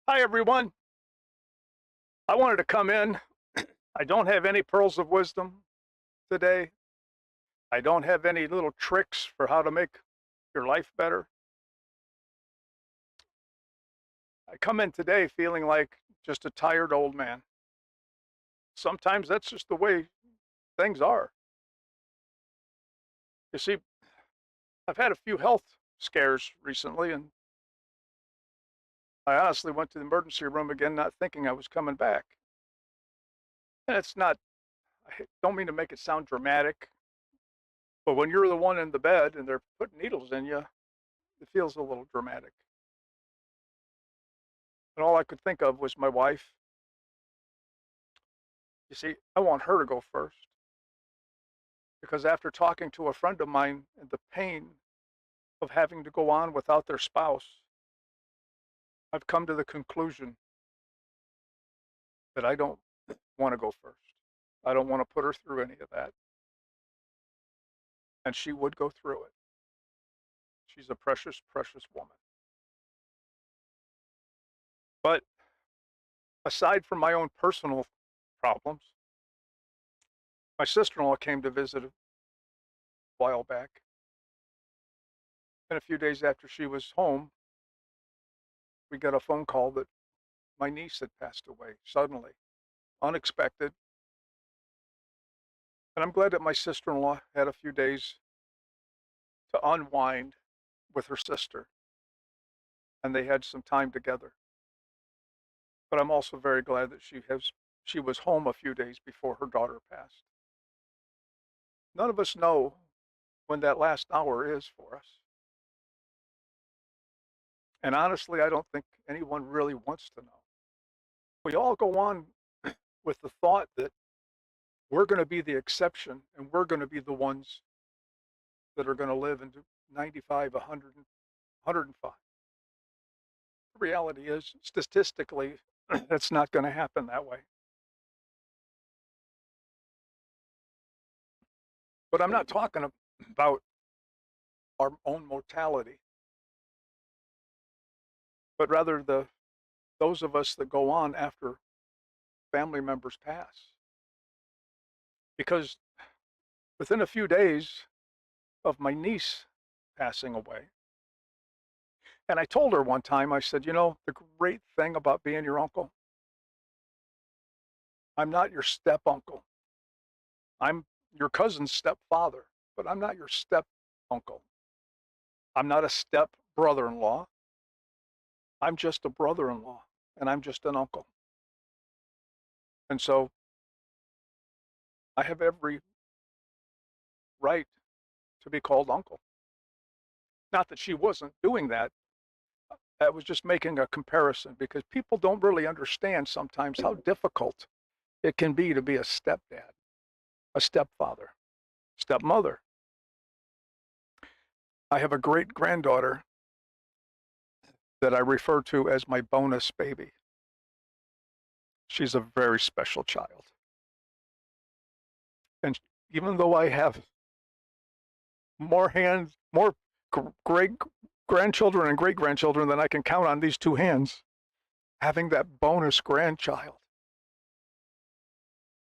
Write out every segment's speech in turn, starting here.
Hi, everyone. I wanted to come in. I don't have any pearls of wisdom today. I don't have any little tricks for how to make your life better. I come in today feeling like just a tired old man. Sometimes that's just the way things are. You see, I've had a few health scares recently, and I honestly went to the emergency room again, not thinking I was coming back. And it's not, I don't mean to make it sound dramatic, but when you're the one in the bed and they're putting needles in you, it feels a little dramatic. And all I could think of was my wife. You see, I want her to go first because after talking to a friend of mine and the pain of having to go on without their spouse, I've come to the conclusion that I don't want to go first. I don't want to put her through any of that. And she would go through it. She's a precious, precious woman. But aside from my own personal problems, my sister in law came to visit a while back. And a few days after she was home, we got a phone call that my niece had passed away suddenly, unexpected. And I'm glad that my sister in law had a few days to unwind with her sister and they had some time together. But I'm also very glad that she was home a few days before her daughter passed. None of us know when that last hour is for us. And honestly, I don't think anyone really wants to know. We all go on with the thought that we're going to be the exception and we're going to be the ones that are going to live into 95, 100, 105. The reality is, statistically, that's not going to happen that way. But I'm not talking about our own mortality, but rather those of us that go on after family members pass. Because within a few days of my niece passing away, and I told her one time, I said, the great thing about being your uncle, I'm not your step uncle. I'm your cousin's stepfather, but I'm not your step uncle. I'm not a step brother in law. I'm just a brother in law, and I'm just an uncle. And so I have every right to be called uncle. Not that she wasn't doing that. I was just making a comparison because people don't really understand sometimes how difficult it can be to be a stepdad, a stepfather, stepmother. I have a great granddaughter that I refer to as my bonus baby. She's a very special child. And even though I have more great grandchildren and great grandchildren than I can count on these two hands, having that bonus grandchild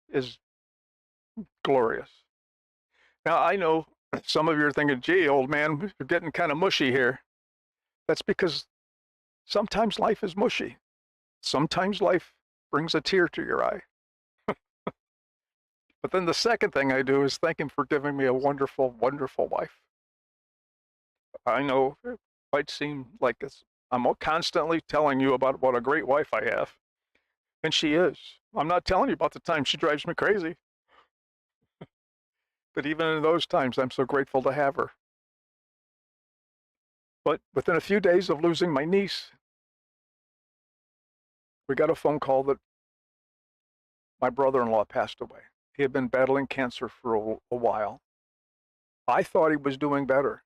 is glorious. Now, I know some of you are thinking, gee, old man, you're getting kind of mushy here. That's because sometimes life is mushy. Sometimes life brings a tear to your eye. But then the second thing I do is thank him for giving me a wonderful, wonderful wife. I know it might seem like I'm constantly telling you about what a great wife I have. And she is. I'm not telling you about the time she drives me crazy. But even in those times, I'm so grateful to have her. But within a few days of losing my niece, we got a phone call that my brother-in-law passed away. He had been battling cancer for a while. I thought he was doing better.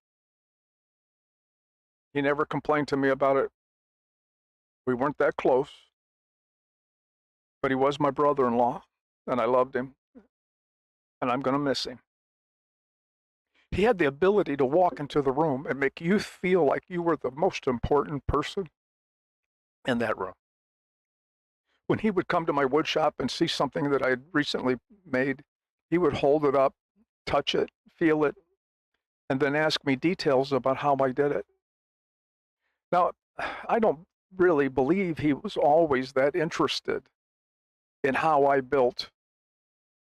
He never complained to me about it. We weren't that close, but he was my brother-in-law, and I loved him, and I'm going to miss him. He had the ability to walk into the room and make you feel like you were the most important person in that room. When he would come to my wood shop and see something that I had recently made, he would hold it up, touch it, feel it, and then ask me details about how I did it. Now, I don't really believe he was always that interested in how I built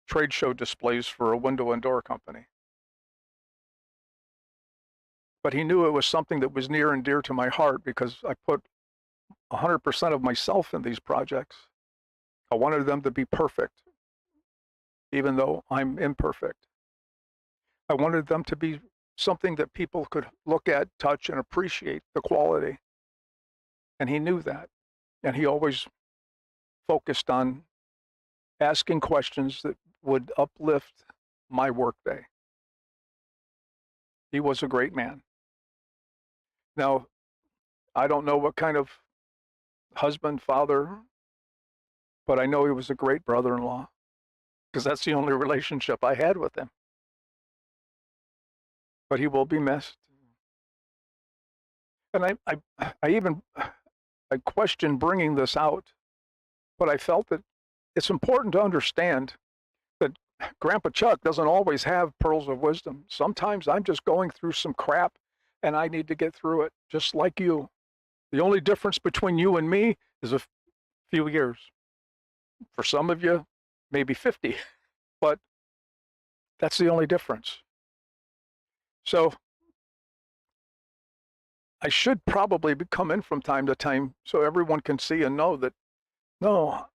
trade show displays for a window and door company. But he knew it was something that was near and dear to my heart because I put 100% of myself in these projects. I wanted them to be perfect, even though I'm imperfect. I wanted them to be something that people could look at, touch, and appreciate the quality. And he knew that. And he always focused on asking questions that would uplift my workday. He was a great man. Now, I don't know what kind of husband, father, but I know he was a great brother-in-law because that's the only relationship I had with him. But he will be missed. And I questioned bringing this out, but I felt that it's important to understand that Grandpa Chuck doesn't always have pearls of wisdom. Sometimes I'm just going through some crap and I need to get through it, just like you. The only difference between you and me is a few years. For some of you, maybe 50, but that's the only difference. So I should probably come in from time to time so everyone can see and know that, no,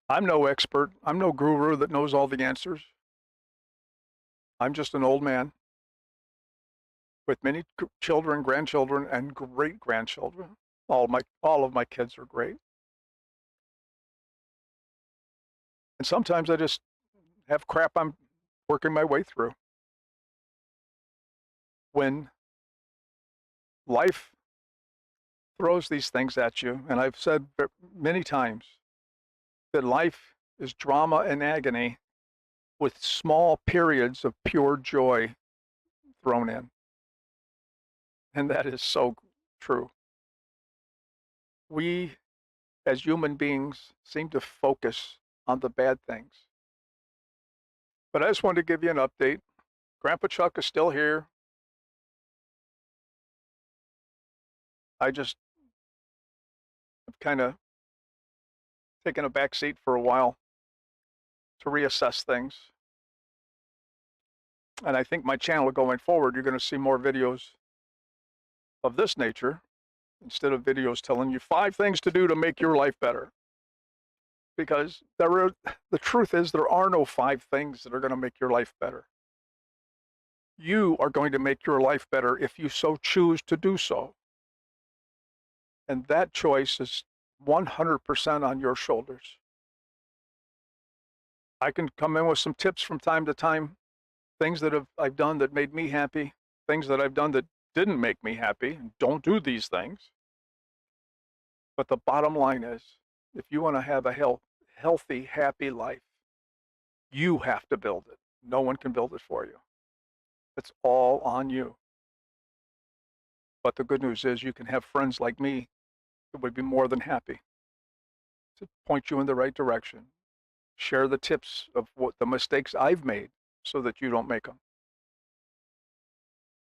I'm no expert. I'm no guru that knows all the answers. I'm just an old man with many children, grandchildren, and great-grandchildren. All of my kids are great. And sometimes I just have crap I'm working my way through. When life throws these things at you, and I've said many times that life is drama and agony with small periods of pure joy thrown in. And that is so true. We, as human beings, seem to focus on the bad things. But I just wanted to give you an update. Grandpa Chuck is still here. I just have kind of taken a back seat for a while to reassess things. And I think my channel going forward, you're going to see more videos of this nature instead of videos telling you 5 things to do to make your life better. Because the truth is there are no 5 things that are going to make your life better. You are going to make your life better if you so choose to do so. And that choice is 100% on your shoulders. I can come in with some tips from time to time, things that I've done that made me happy, things that I've done that didn't make me happy. Don't do these things. But the bottom line is, if you want to have a healthy, happy life, you have to build it. No one can build it for you. It's all on you. But the good news is you can have friends like me that would be more than happy to point you in the right direction. Share the tips of what the mistakes I've made so that you don't make them.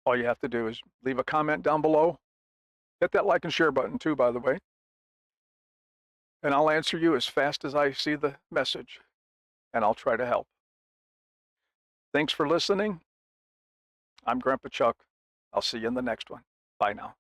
All you have to do is leave a comment down below. Hit that like and share button too, by the way. And I'll answer you as fast as I see the message, and I'll try to help. Thanks for listening. I'm Grandpa Chuck. I'll see you in the next one. Bye now.